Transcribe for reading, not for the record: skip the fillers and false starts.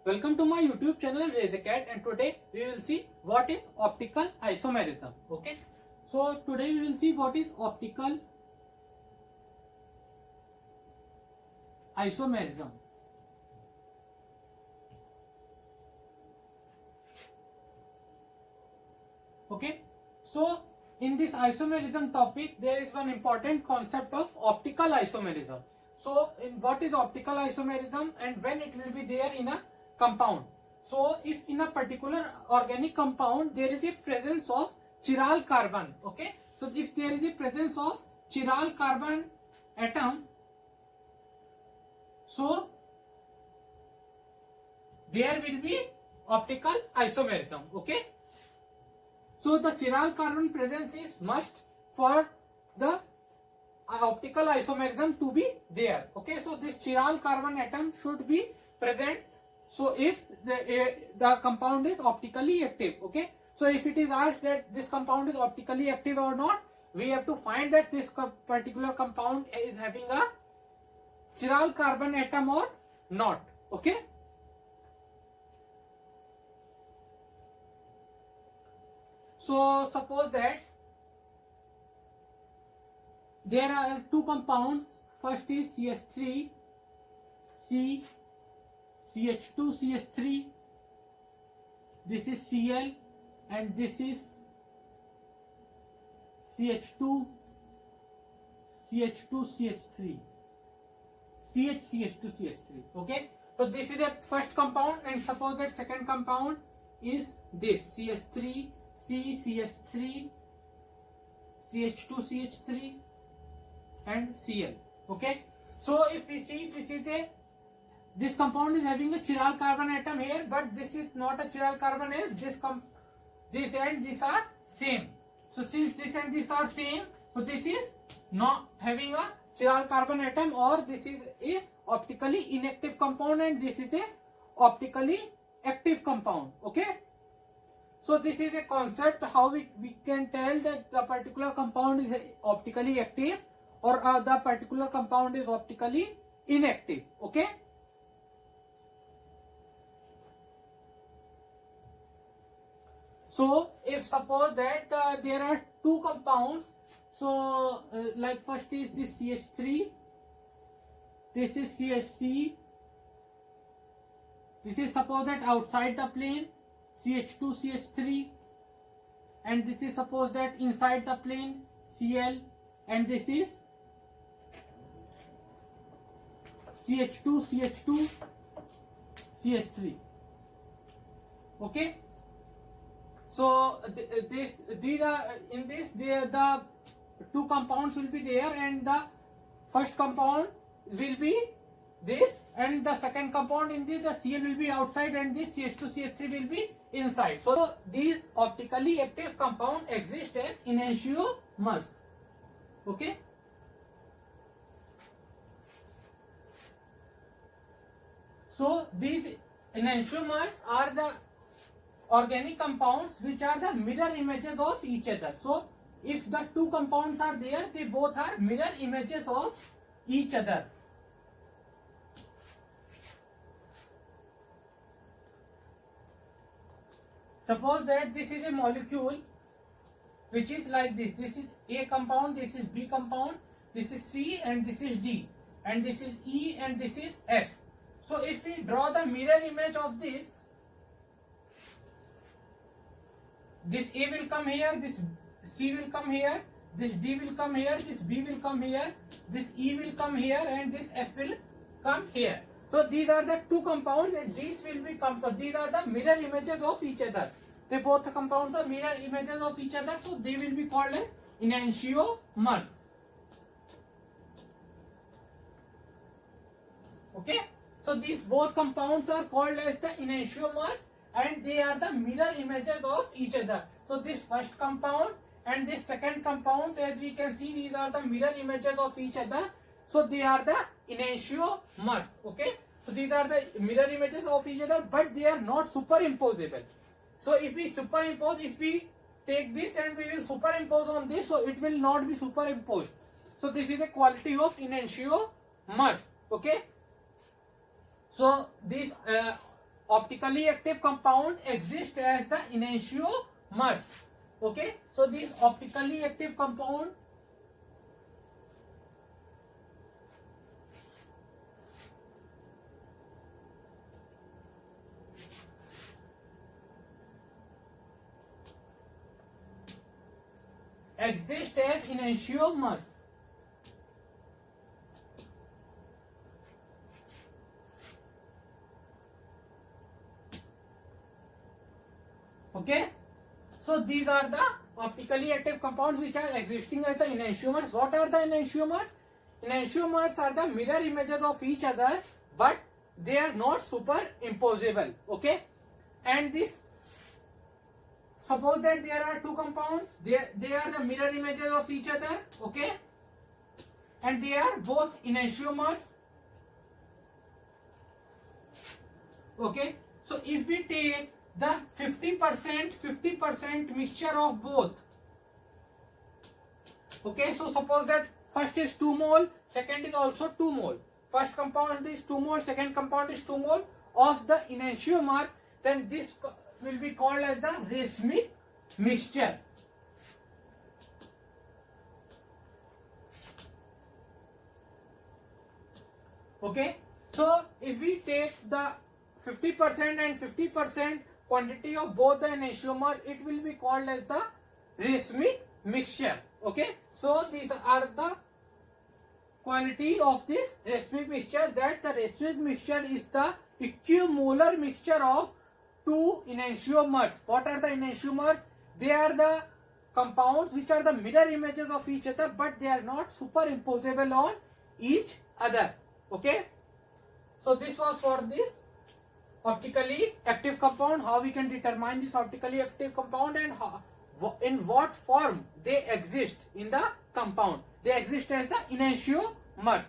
Welcome to my YouTube channel Raise a Cat, and today we will see what is optical isomerism. Okay, so today we will see what is optical isomerism. Okay, so in this isomerism topic there is one important concept of optical isomerism. So in what is optical isomerism and when it will be there in a compound. So if in a particular organic compound there is a presence of chiral carbon, okay, so if there is a presence of chiral carbon atom, so there will be optical isomerism. Okay, so the chiral carbon presence is must for the optical isomerism to be there. Okay, so this chiral carbon atom should be present. So if the compound is optically active. Okay, so if it is asked that this compound is optically active or not, we have to find that this particular compound is having a chiral carbon atom or not. Okay, so suppose that there are two compounds. First is CH3 C CH2 CH3, this is Cl, and this is CH2 CH2 CH3 CH2 CH3. Okay, so this is the first compound, and suppose that second compound is this CH3 C CH3 CH2 CH3 and Cl. Okay, so if we see, this compound is having a chiral carbon atom here, but this is not a chiral carbon as this and this are same. So since this and this are same, so this is not having a chiral carbon atom, or this is a optically inactive compound and this is a optically active compound. Okay, so this is a concept how we can tell that the particular compound is optically active or the particular compound is optically inactive. Okay, so if suppose that there are two compounds, so like first is this CH3, this is CHC, this is suppose that outside the plane CH2 CH3, and this is suppose that inside the plane Cl, and this is CH2 CH2 CH3. Okay, so these are in this, the two compounds will be there, and the first compound will be this, and the second compound in this, the Cl will be outside, and this CH2 CH3 will be inside. So these optically active compound exist as enantiomers. Okay, so these enantiomers are the organic compounds which are the mirror images of each other. So if the two compounds are there, they both are mirror images of each other. Suppose that this is a molecule which is like this. This is A compound, this is B compound, this is C, and this is D, and this is E, and this is F. So if we draw the mirror image of this A will come here, this C will come here, this D will come here, this B will come here, this E will come here, and this F will come here. So these are the two compounds, and these will be these are the mirror images of each other. They both the compounds are mirror images of each other, so they will be called as enantiomers. Okay, so these both compounds are called as the enantiomers, and they are the mirror images of each other. So this first compound and this second compound, as we can see, these are the mirror images of each other, so they are the enantiomers. Okay, so these are the mirror images of each other, but they are not superimposable. So if we superimpose, if we take this and we will superimpose on this, so it will not be superimposed. So this is the quality of enantiomers. Okay, so these optically active compound exist as the enantiomers. Okay, so these optically active compound exist as enantiomers. Okay, so these are the optically active compounds which are existing as the enantiomers. What are the enantiomers? Enantiomers are the mirror images of each other, but they are not superimposable. Okay, and this, suppose that there are two compounds, they are the mirror images of each other. Okay, and they are both enantiomers. Okay, so if we take the 50% mixture of both. Okay, so suppose that first is 2 mole, second is also 2 mole. First compound is 2 mole, second compound is 2 mole of the enantiomer, then this will be called as the racemic mixture. Okay, so if we take the 50% and 50% quantity of both the enantiomer, it will be called as the racemic mixture. Okay, so these are the quality of this racemic mixture, that the racemic mixture is the equimolar mixture of two enantiomers. What are the enantiomers? They are the compounds which are the mirror images of each other, but they are not superimposable on each other. Okay, so this was for this optically active compound, how we can determine this optically active compound and how, in what form they exist in the compound. They exist as the enantiomers.